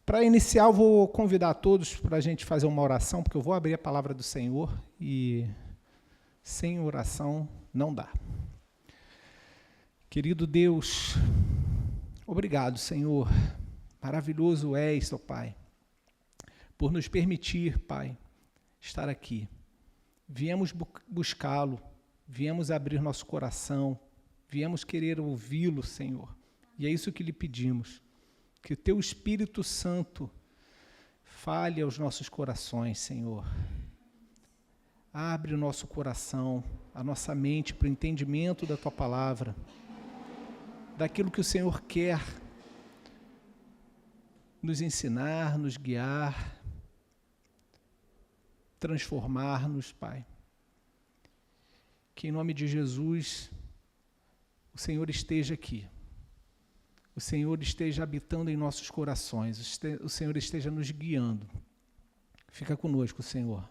Para iniciar, eu vou convidar todos para a gente fazer uma oração, porque eu vou abrir a palavra do Senhor e sem oração não dá. Querido Deus, obrigado, Senhor. Maravilhoso és, ó Pai, por nos permitir, Pai, estar aqui. Viemos buscá-lo, viemos abrir nosso coração, viemos querer ouvi-lo, Senhor. E é isso que lhe pedimos. Que o Teu Espírito Santo fale aos nossos corações, Senhor. Abre o nosso coração, a nossa mente para o entendimento da Tua palavra, daquilo que o Senhor quer nos ensinar, nos guiar, transformar-nos, Pai. Que em nome de Jesus o Senhor esteja aqui. O Senhor esteja habitando em nossos corações, o Senhor esteja nos guiando. Fica conosco, Senhor,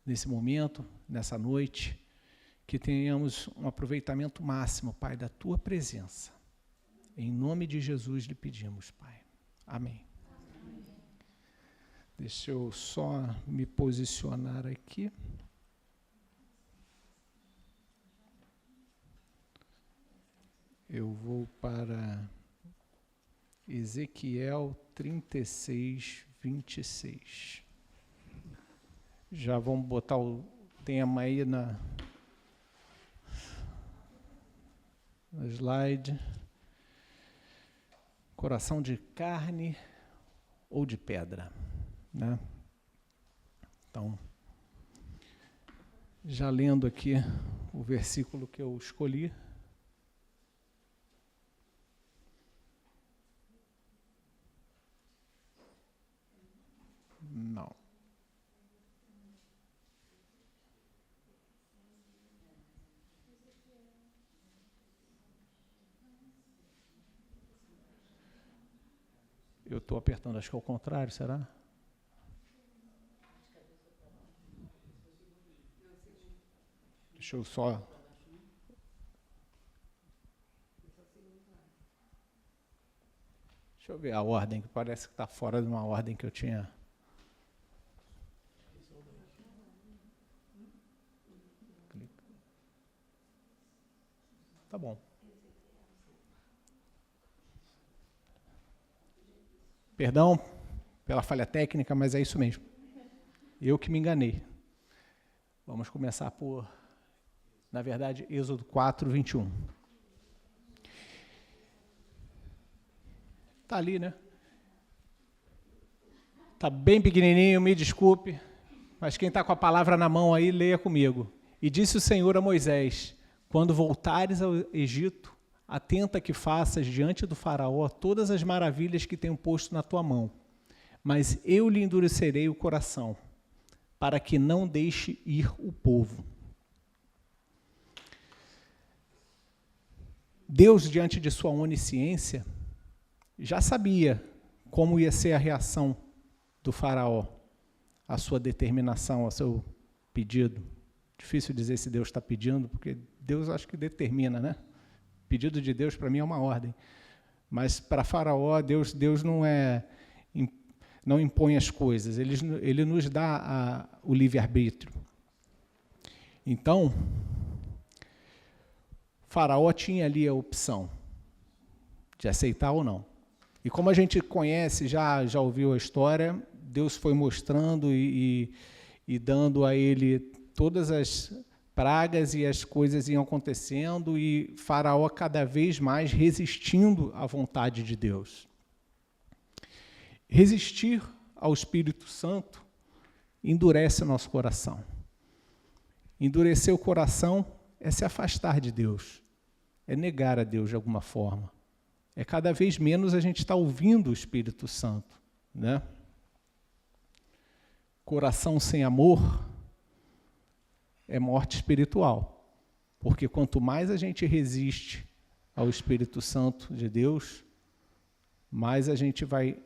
nesse momento, nessa noite, que tenhamos um aproveitamento máximo, Pai, da Tua presença. Em nome de Jesus lhe pedimos, Pai. Amém. Amém. Deixa eu só me posicionar aqui. Eu vou para Ezequiel 36, 26. Já vamos botar o tema aí na slide. Coração de carne ou de pedra, né? Então, já lendo aqui o versículo que eu escolhi. Não. Eu estou apertando, acho que é o contrário, será? Deixa eu só... Deixa eu ver a ordem, que parece que está fora de uma ordem que eu tinha... Tá bom. Perdão pela falha técnica, mas é isso mesmo. Eu que me enganei. Vamos começar por, na verdade, Êxodo 4, 21. Está ali, né? Está bem pequenininho, me desculpe, mas quem está com a palavra na mão aí, leia comigo. E disse o Senhor a Moisés: quando voltares ao Egito, atenta que faças diante do faraó todas as maravilhas que tenho posto na tua mão, mas eu lhe endurecerei o coração, para que não deixe ir o povo. Deus, diante de sua onisciência, já sabia como ia ser a reação do faraó, a sua determinação, ao seu pedido. Difícil dizer se Deus está pedindo, porque Deus acho que determina, né? Pedido de Deus para mim é uma ordem, mas para faraó Deus não impõe as coisas, ele nos dá o livre-arbítrio. Então, faraó tinha ali a opção de aceitar ou não. E como a gente conhece, já ouviu a história, Deus foi mostrando e dando a ele todas as pragas e as coisas iam acontecendo e faraó cada vez mais resistindo à vontade de Deus. Resistir ao Espírito Santo endurece o nosso coração. Endurecer o coração é se afastar de Deus, é negar a Deus de alguma forma. É cada vez menos a gente está ouvindo o Espírito Santo, né? Coração sem amor é morte espiritual, porque quanto mais a gente resiste ao Espírito Santo de Deus, mais a gente vai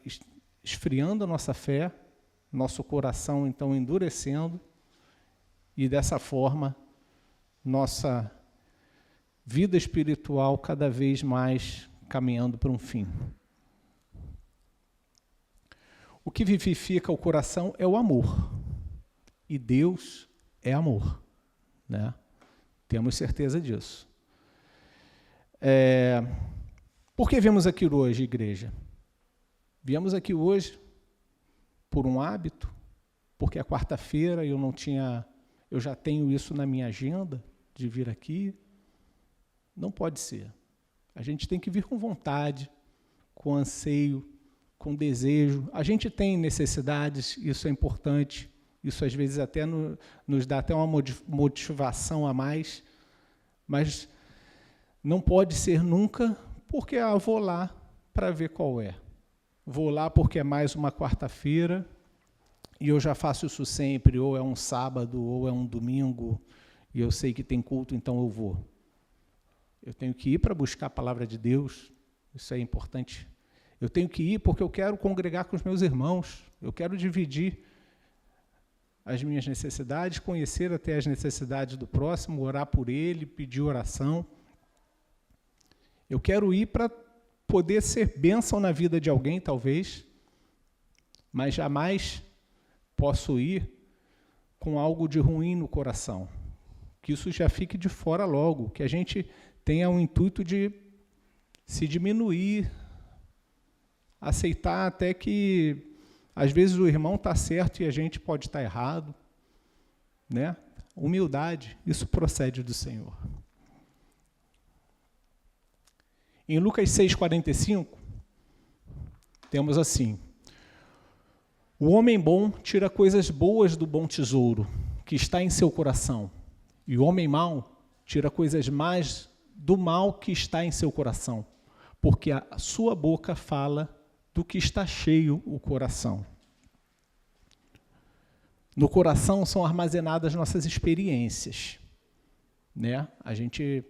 esfriando a nossa fé, nosso coração então endurecendo, e dessa forma nossa vida espiritual cada vez mais caminhando para um fim. O que vivifica o coração é o amor. E Deus é amor, né? Temos certeza disso. Por que viemos aqui hoje, igreja? Viemos aqui hoje por um hábito, porque é quarta-feira e eu já tenho isso na minha agenda de vir aqui. Não pode ser. A gente tem que vir com vontade, com anseio, com desejo. A gente tem necessidades, isso é importante. Isso às vezes até nos dá até uma motivação a mais, mas não pode ser nunca porque vou lá para ver qual é. Vou lá porque é mais uma quarta-feira e eu já faço isso sempre, ou é um sábado, ou é um domingo, e eu sei que tem culto, então eu vou. Eu tenho que ir para buscar a palavra de Deus, isso é importante. Eu tenho que ir porque eu quero congregar com os meus irmãos, eu quero dividir as minhas necessidades, conhecer até as necessidades do próximo, orar por ele, pedir oração. Eu quero ir para poder ser bênção na vida de alguém, talvez, mas jamais posso ir com algo de ruim no coração. Que isso já fique de fora logo, que a gente tenha o intuito de se diminuir, aceitar até que às vezes o irmão está certo e a gente pode estar errado, né? Humildade, isso procede do Senhor. Em Lucas 6,45, temos assim: o homem bom tira coisas boas do bom tesouro, que está em seu coração, e o homem mau tira coisas más do mal que está em seu coração, porque a sua boca fala do que está cheio o coração. No coração são armazenadas nossas experiências, né? A gente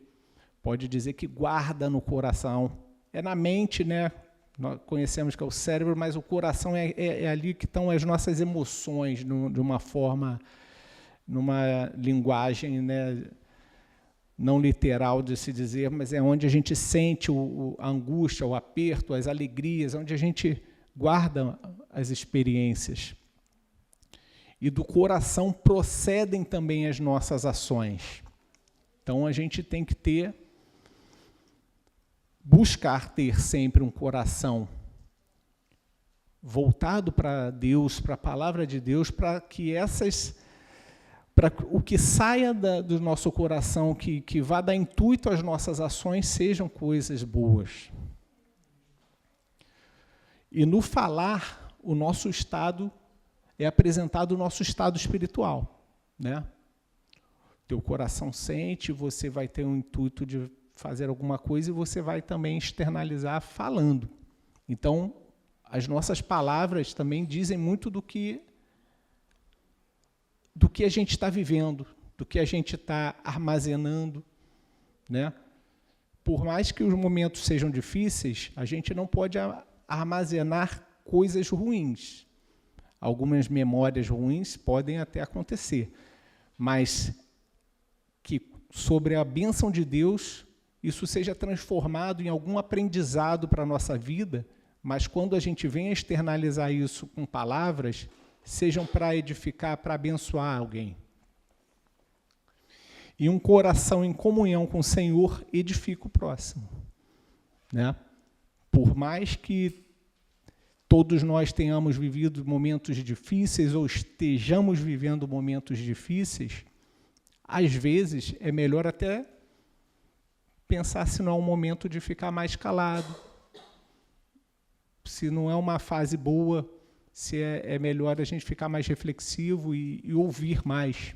pode dizer que guarda no coração. É na mente, né? Nós conhecemos que é o cérebro, mas o coração é ali que estão as nossas emoções, de uma forma, numa linguagem, né, não literal de se dizer, mas é onde a gente sente a angústia, o aperto, as alegrias, onde a gente guarda as experiências. E do coração procedem também as nossas ações. Então, a gente tem que buscar ter sempre um coração voltado para Deus, para a palavra de Deus, para que o que saia do nosso coração, que vá dar intuito às nossas ações, sejam coisas boas. E no falar, o nosso estado é apresentado o nosso estado espiritual, né? Teu coração sente, você vai ter um intuito de fazer alguma coisa e você vai também externalizar falando. Então, as nossas palavras também dizem muito do que a gente está vivendo, do que a gente está armazenando, né? Por mais que os momentos sejam difíceis, a gente não pode armazenar coisas ruins. Algumas memórias ruins podem até acontecer, mas que sobre a bênção de Deus, isso seja transformado em algum aprendizado para a nossa vida, mas quando a gente vem a externalizar isso com palavras, sejam para edificar, para abençoar alguém. E um coração em comunhão com o Senhor edifica o próximo, né? Por mais que todos nós tenhamos vivido momentos difíceis ou estejamos vivendo momentos difíceis, às vezes é melhor até pensar se não é um momento de ficar mais calado, se não é uma fase boa, se é melhor a gente ficar mais reflexivo e ouvir mais.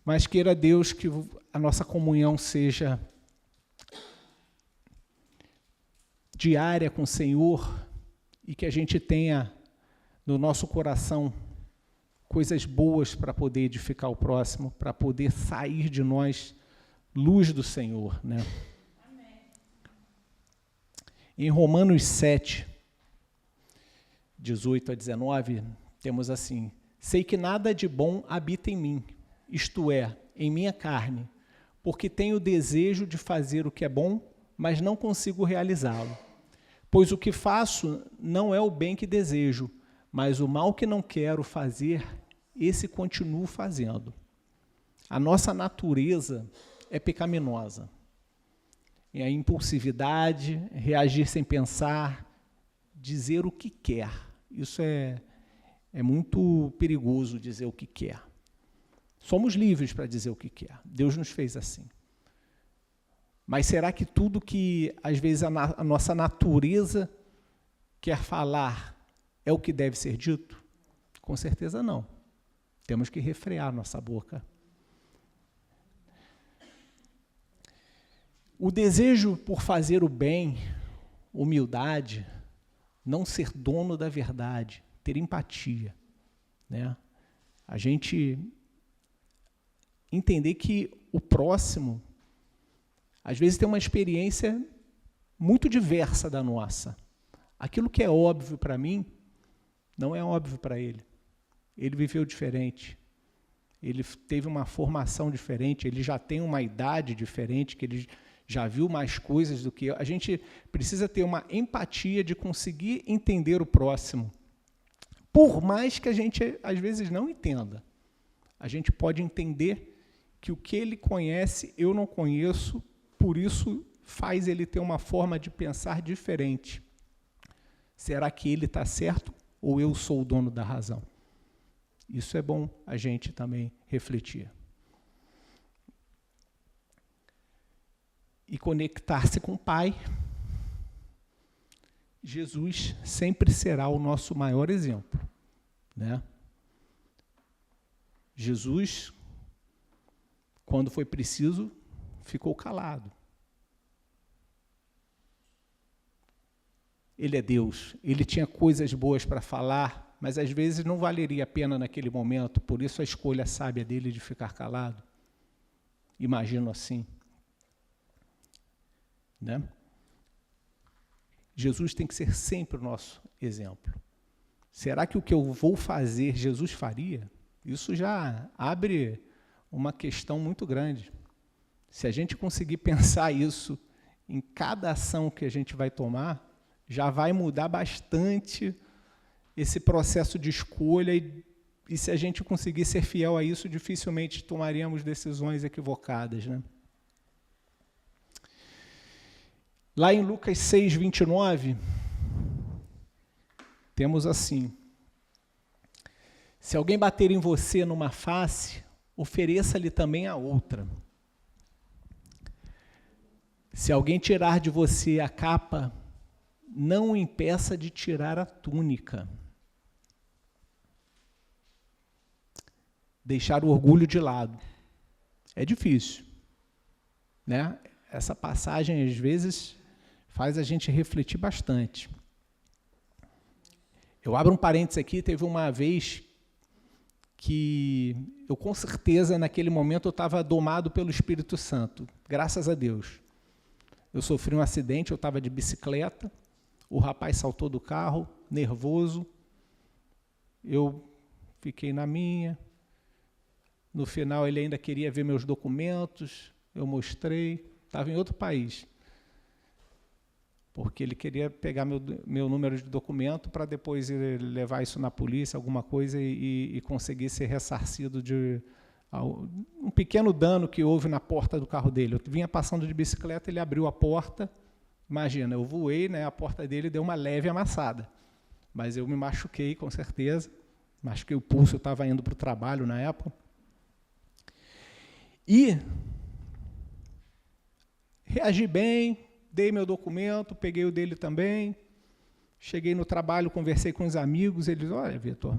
Mas queira Deus que a nossa comunhão seja diária com o Senhor e que a gente tenha no nosso coração coisas boas para poder edificar o próximo, para poder sair de nós luz do Senhor, né? Amém. Em Romanos 7, 18 a 19, temos assim: sei que nada de bom habita em mim, isto é, em minha carne, porque tenho o desejo de fazer o que é bom, mas não consigo realizá-lo. Pois o que faço não é o bem que desejo, mas o mal que não quero fazer, esse continuo fazendo. A nossa natureza é pecaminosa. É a impulsividade, reagir sem pensar, dizer o que quer. Isso é muito perigoso, dizer o que quer. Somos livres para dizer o que quer. Deus nos fez assim. Mas será que tudo que, às vezes, a nossa natureza quer falar é o que deve ser dito? Com certeza não. Temos que refrear nossa boca. O desejo por fazer o bem, humildade, não ser dono da verdade, ter empatia, né? A gente entender que o próximo, às vezes, tem uma experiência muito diversa da nossa. Aquilo que é óbvio para mim, não é óbvio para ele. Ele viveu diferente. Ele teve uma formação diferente, ele já tem uma idade diferente, que ele já viu mais coisas do que eu. A gente precisa ter uma empatia de conseguir entender o próximo. Por mais que a gente, às vezes, não entenda. A gente pode entender que o que ele conhece, eu não conheço, por isso faz ele ter uma forma de pensar diferente. Será que ele está certo ou eu sou o dono da razão? Isso é bom a gente também refletir. E conectar-se com o Pai. Jesus sempre será o nosso maior exemplo, né? Jesus, quando foi preciso, ficou calado. Ele é Deus, ele tinha coisas boas para falar, mas às vezes não valeria a pena naquele momento, por isso a escolha sábia dele de ficar calado. Imagino assim. Né? Jesus tem que ser sempre o nosso exemplo. Será que o que eu vou fazer, Jesus faria? Isso já abre uma questão muito grande. Se a gente conseguir pensar isso em cada ação que a gente vai tomar, já vai mudar bastante esse processo de escolha e se a gente conseguir ser fiel a isso, dificilmente tomaríamos decisões equivocadas, né? Lá em Lucas 6, 29, temos assim: se alguém bater em você numa face, ofereça-lhe também a outra. Se alguém tirar de você a capa, não o impeça de tirar a túnica. Deixar o orgulho de lado. É difícil, né? Essa passagem, às vezes, faz a gente refletir bastante. Eu abro um parênteses aqui, teve uma vez que eu, com certeza, naquele momento, eu estava domado pelo Espírito Santo, graças a Deus. Eu sofri um acidente, eu estava de bicicleta, o rapaz saltou do carro, nervoso, eu fiquei na minha, no final ele ainda queria ver meus documentos, eu mostrei, estava em outro país, porque ele queria pegar meu número de documento para depois levar isso na polícia, alguma coisa, e conseguir ser ressarcido de um pequeno dano que houve na porta do carro dele. Eu vinha passando de bicicleta, ele abriu a porta, imagina, eu voei, né, a porta dele deu uma leve amassada, mas eu me machuquei, com certeza, machuquei o pulso, eu estava indo para o trabalho na época. E reagi bem, dei meu documento, peguei o dele também, cheguei no trabalho, conversei com os amigos, eles, olha, Vitor,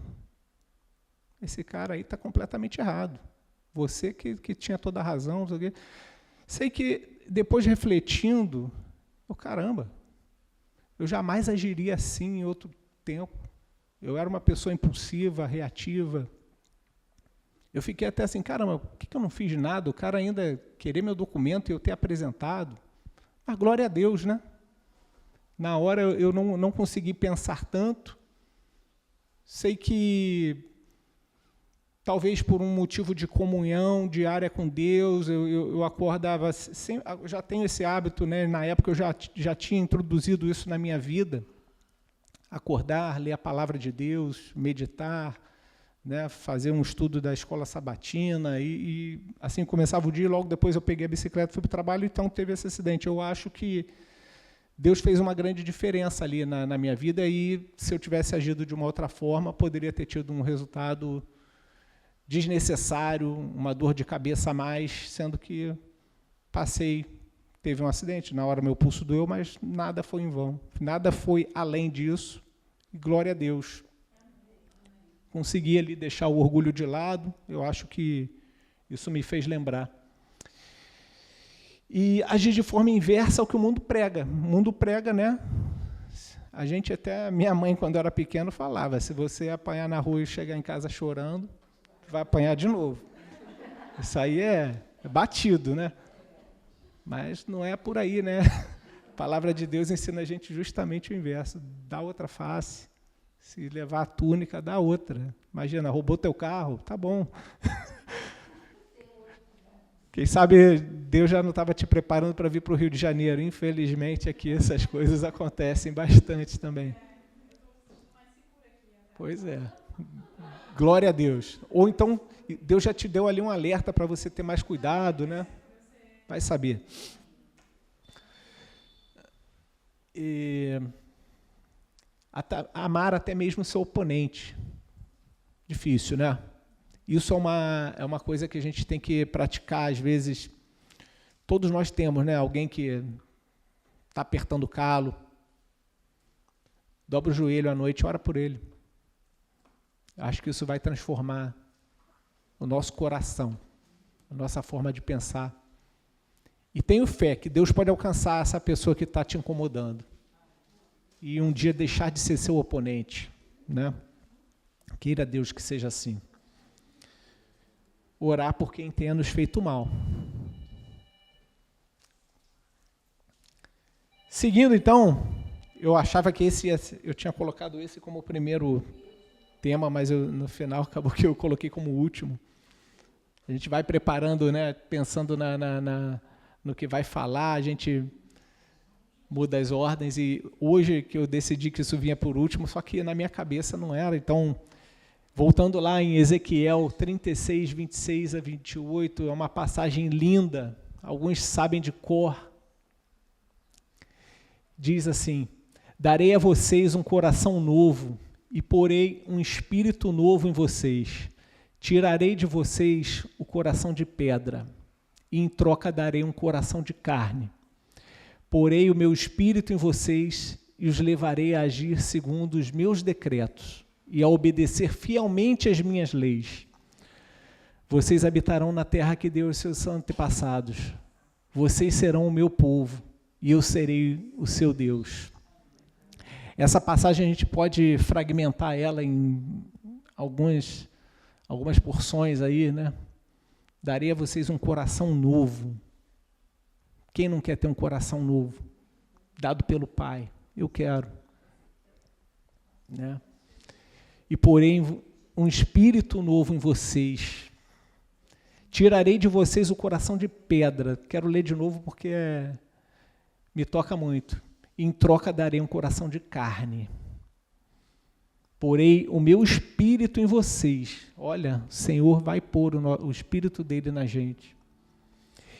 esse cara aí está completamente errado. Você que tinha toda a razão, não sei o quê. Sei que, depois refletindo, caramba, eu jamais agiria assim em outro tempo. Eu era uma pessoa impulsiva, reativa. Eu fiquei até assim, caramba, por que eu não fiz nada? O cara ainda querer meu documento e eu ter apresentado. Mas glória a Deus, né? Na hora eu não consegui pensar tanto. Sei que talvez por um motivo de comunhão diária com Deus, eu acordava, eu já tenho esse hábito, né? Na época eu já tinha introduzido isso na minha vida, acordar, ler a palavra de Deus, meditar, né? Fazer um estudo da escola sabatina, e assim começava o dia, e logo depois eu peguei a bicicleta e fui para o trabalho, então teve esse acidente. Eu acho que Deus fez uma grande diferença ali na minha vida, e se eu tivesse agido de uma outra forma, poderia ter tido um resultado desnecessário, uma dor de cabeça a mais, sendo que teve um acidente, na hora meu pulso doeu, mas nada foi em vão, nada foi além disso, e glória a Deus. Consegui ali deixar o orgulho de lado, eu acho que isso me fez lembrar. E agir de forma inversa ao que o mundo prega. O mundo prega, né? Minha mãe, quando eu era pequeno, falava, se você apanhar na rua e chegar em casa chorando, vai apanhar de novo. Isso aí é batido, né? Mas não é por aí, né? A palavra de Deus ensina a gente justamente o inverso. Dá outra face. Se levar a túnica, dá outra. Imagina, roubou teu carro, tá bom. Quem sabe Deus já não estava te preparando para vir para o Rio de Janeiro. Infelizmente, aqui essas coisas acontecem bastante também. Pois é. Glória a Deus. Ou então, Deus já te deu ali um alerta para você ter mais cuidado, né? Vai saber. Amar até mesmo o seu oponente. Difícil, né? Isso é uma coisa que a gente tem que praticar, às vezes. Todos nós temos, né? Alguém que está apertando o calo, dobra o joelho à noite e ora por ele. Acho que isso vai transformar o nosso coração, a nossa forma de pensar. E tenho fé que Deus pode alcançar essa pessoa que está te incomodando. E um dia deixar de ser seu oponente, né? Queira Deus que seja assim. Orar por quem tenha nos feito mal. Seguindo, então, eu achava que eu tinha colocado esse como o primeiro tema, mas no final acabou que eu coloquei como último. A gente vai preparando, né, pensando no que vai falar, a gente muda as ordens, e hoje que eu decidi que isso vinha por último, só que na minha cabeça não era. Então, voltando lá em Ezequiel 36, 26 a 28, é uma passagem linda, alguns sabem de cor. Diz assim: darei a vocês um coração novo e porei um espírito novo em vocês. Tirarei de vocês o coração de pedra e em troca darei um coração de carne. Porei o meu espírito em vocês e os levarei a agir segundo os meus decretos e a obedecer fielmente às minhas leis. Vocês habitarão na terra que deu aos seus antepassados. Vocês serão o meu povo e eu serei o seu Deus. Essa passagem a gente pode fragmentar ela em algumas porções aí, né? Darei a vocês um coração novo. Quem não quer ter um coração novo? Dado pelo Pai. Eu quero. Né? E porém um espírito novo em vocês. Tirarei de vocês o coração de pedra. Quero ler de novo porque me toca muito. Em troca darei um coração de carne. Porei o meu espírito em vocês. Olha, o Senhor vai pôr o espírito dele na gente.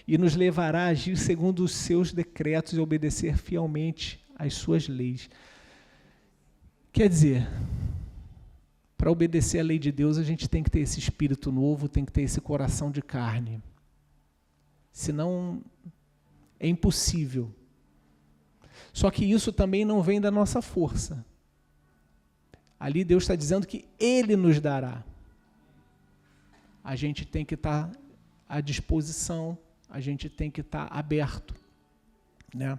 E nos levará a agir segundo os seus decretos e obedecer fielmente às suas leis. Quer dizer, para obedecer à lei de Deus, a gente tem que ter esse espírito novo, tem que ter esse coração de carne. Senão, é impossível. Só que isso também não vem da nossa força. Ali Deus está dizendo que Ele nos dará. A gente tem que estar à disposição, a gente tem que estar aberto. Né?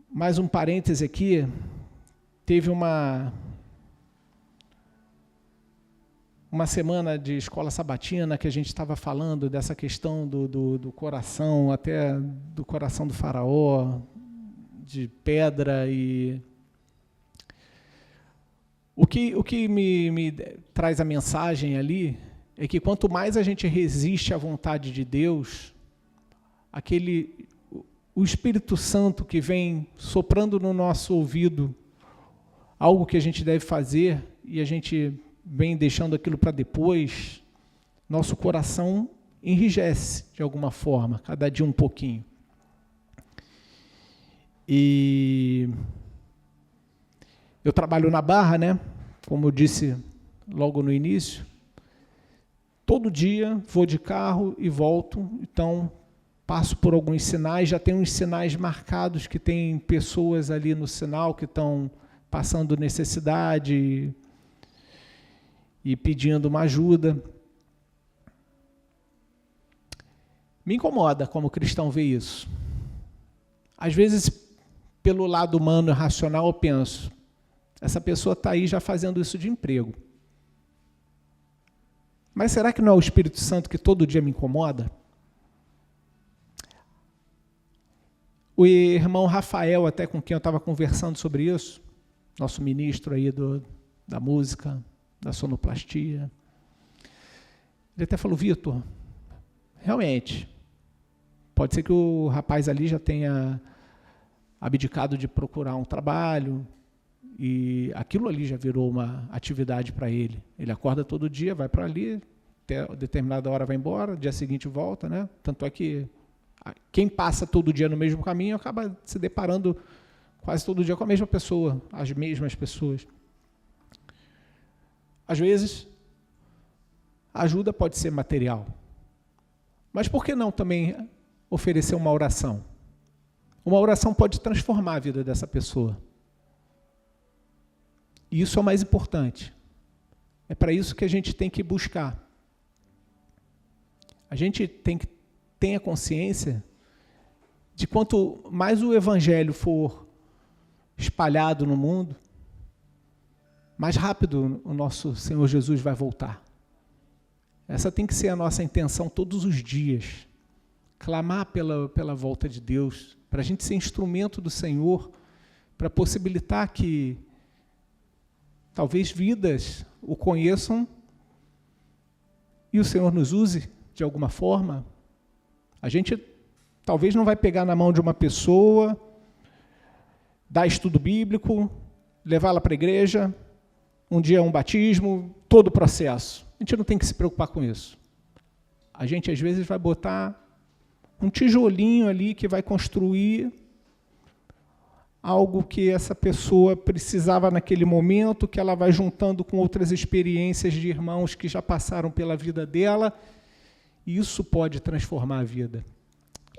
Mais um parêntese aqui, teve uma semana de escola sabatina que a gente estava falando dessa questão do coração, até do coração do faraó, de pedra, e O que me traz a mensagem ali é que quanto mais a gente resiste à vontade de Deus, o Espírito Santo que vem soprando no nosso ouvido algo que a gente deve fazer e a gente vem deixando aquilo para depois, nosso coração enrijece de alguma forma, cada dia um pouquinho. E eu trabalho na Barra, né? Como eu disse logo no início, todo dia vou de carro e volto, então passo por alguns sinais, já tem uns sinais marcados que tem pessoas ali no sinal que estão passando necessidade e pedindo uma ajuda. Me incomoda como cristão ver isso. Às vezes, pelo lado humano e racional, eu penso, essa pessoa está aí já fazendo isso de emprego. Mas será que não é o Espírito Santo que todo dia me incomoda? O irmão Rafael, até com quem eu estava conversando sobre isso, nosso ministro aí da música, da sonoplastia, ele até falou, Vitor, realmente, pode ser que o rapaz ali já tenha abdicado de procurar um trabalho e aquilo ali já virou uma atividade para ele. Ele acorda todo dia, vai para ali, até determinada hora vai embora, dia seguinte volta, né? Tanto é que quem passa todo dia no mesmo caminho acaba se deparando quase todo dia com a mesma pessoa, as mesmas pessoas. Às vezes, a ajuda pode ser material. Mas por que não também oferecer uma oração? Uma oração pode transformar a vida dessa pessoa. E isso é o mais importante. É para isso que a gente tem que buscar. A gente tem que ter a consciência de quanto mais o Evangelho for espalhado no mundo, mais rápido o nosso Senhor Jesus vai voltar. Essa tem que ser a nossa intenção todos os dias. Clamar pela volta de Deus, para a gente ser instrumento do Senhor, para possibilitar que talvez vidas o conheçam e o Senhor nos use de alguma forma. A gente talvez não vai pegar na mão de uma pessoa, dar estudo bíblico, levá-la para a igreja, um dia um batismo, todo o processo. A gente não tem que se preocupar com isso. A gente, às vezes, vai botar um tijolinho ali que vai construir algo que essa pessoa precisava naquele momento, que ela vai juntando com outras experiências de irmãos que já passaram pela vida dela, e isso pode transformar a vida.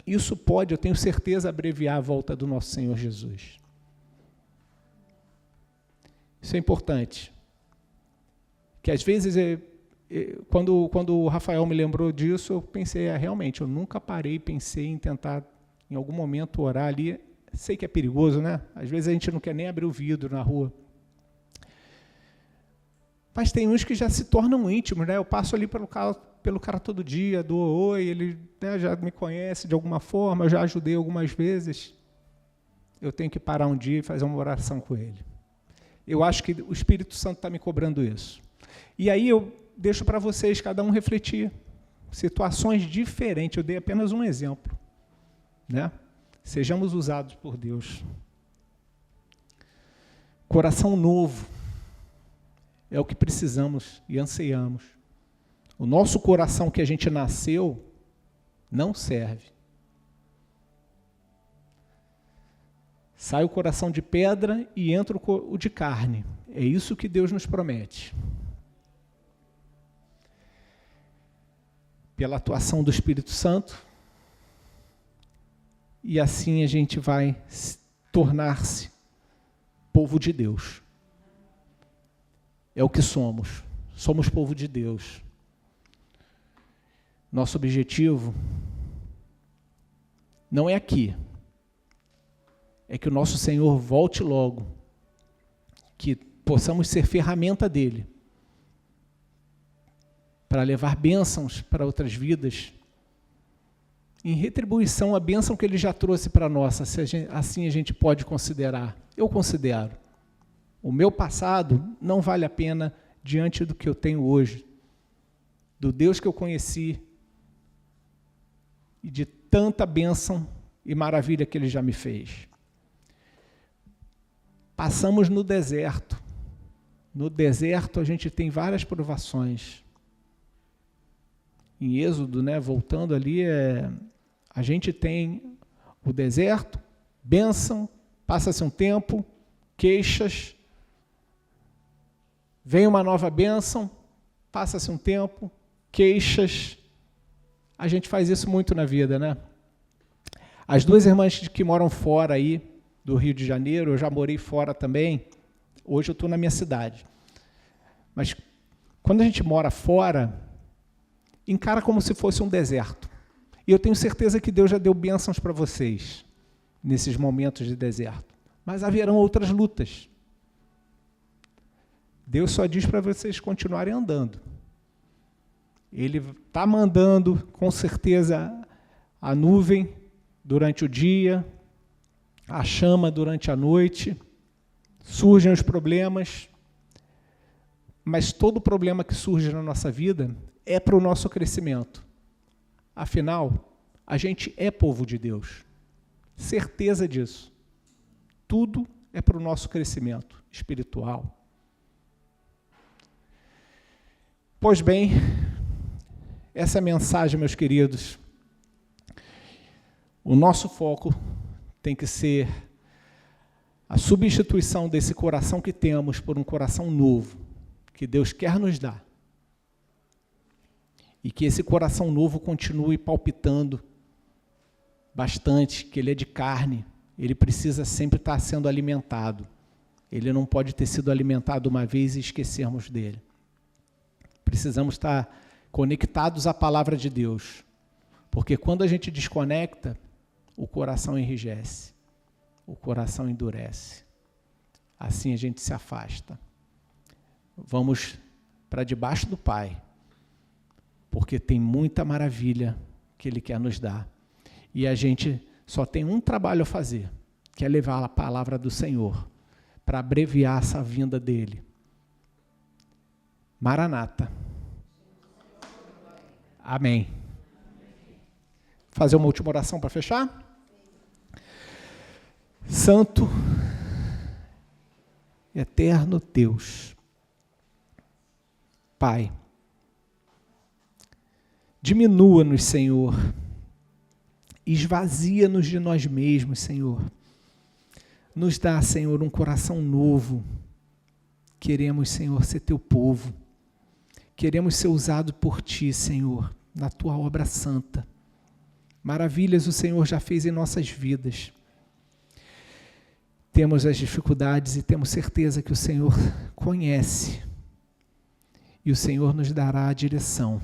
Isso pode, eu tenho certeza, abreviar a volta do nosso Senhor Jesus. Isso é importante. Que às vezes, quando o Rafael me lembrou disso, eu pensei, realmente, eu nunca parei e pensei em tentar, em algum momento, orar ali. Sei que é perigoso, né? Às vezes a gente não quer nem abrir o vidro na rua. Mas tem uns que já se tornam íntimos, né? Eu passo ali pelo cara todo dia, dou oi, ele, né, já me conhece de alguma forma, eu já ajudei algumas vezes. Eu tenho que parar um dia e fazer uma oração com ele. Eu acho que o Espírito Santo está me cobrando isso. E aí eu deixo para vocês, cada um refletir. Situações diferentes, eu dei apenas um exemplo, né? Sejamos usados por Deus. Coração novo é o que precisamos e anseiamos. O nosso coração que a gente nasceu não serve. Sai o coração de pedra e entra o de carne. É isso que Deus nos promete. Pela atuação do Espírito Santo, e assim a gente vai tornar-se povo de Deus. É o que somos. Somos povo de Deus. Nosso objetivo não é aqui. É que o nosso Senhor volte logo. Que possamos ser ferramenta dele. Para levar bênçãos para outras vidas. Em retribuição à bênção que ele já trouxe para nós, assim a gente pode considerar. Eu considero. O meu passado não vale a pena diante do que eu tenho hoje, do Deus que eu conheci e de tanta bênção e maravilha que Ele já me fez. Passamos no deserto. No deserto a gente tem várias provações. Em Êxodo, né, voltando ali, a gente tem o deserto, bênção, passa-se um tempo, queixas, vem uma nova bênção, passa-se um tempo, queixas. A gente faz isso muito na vida, né? As duas irmãs que moram fora aí, do Rio de Janeiro, eu já morei fora também, hoje eu estou na minha cidade. Mas quando a gente mora fora, encara como se fosse um deserto. E eu tenho certeza que Deus já deu bênçãos para vocês, nesses momentos de deserto. Mas haverão outras lutas. Deus só diz para vocês continuarem andando. Ele está mandando, com certeza, a nuvem durante o dia, a chama durante a noite, surgem os problemas, mas todo problema que surge na nossa vida é para o nosso crescimento. Afinal, a gente é povo de Deus. Certeza disso. Tudo é para o nosso crescimento espiritual. Pois bem, essa mensagem, meus queridos, o nosso foco tem que ser a substituição desse coração que temos por um coração novo, que Deus quer nos dar. E que esse coração novo continue palpitando bastante, que ele é de carne, ele precisa sempre estar sendo alimentado. Ele não pode ter sido alimentado uma vez e esquecermos dele. Precisamos estar conectados à palavra de Deus, porque quando a gente desconecta, o coração enrijece, o coração endurece. Assim a gente se afasta. Vamos para debaixo do Pai, porque tem muita maravilha que Ele quer nos dar. E a gente só tem um trabalho a fazer, que é levar a palavra do Senhor, para abreviar essa vinda dEle. Maranata. Amém. Fazer uma última oração para fechar? Santo, eterno Deus, Pai, diminua-nos, Senhor, esvazia-nos de nós mesmos, Senhor. Nos dá, Senhor, um coração novo. Queremos, Senhor, ser Teu povo. Queremos ser usados por Ti, Senhor, na Tua obra santa. Maravilhas o Senhor já fez em nossas vidas. Temos as dificuldades e temos certeza que o Senhor conhece. E o Senhor nos dará a direção.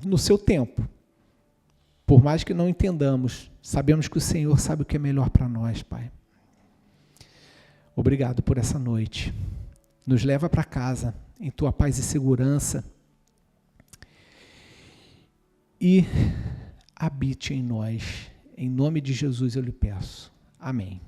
No seu tempo. Por mais que não entendamos, sabemos que o Senhor sabe o que é melhor para nós, Pai. Obrigado por essa noite. Nos leva para casa, em Tua paz e segurança. E habite em nós. Em nome de Jesus eu lhe peço. Amém.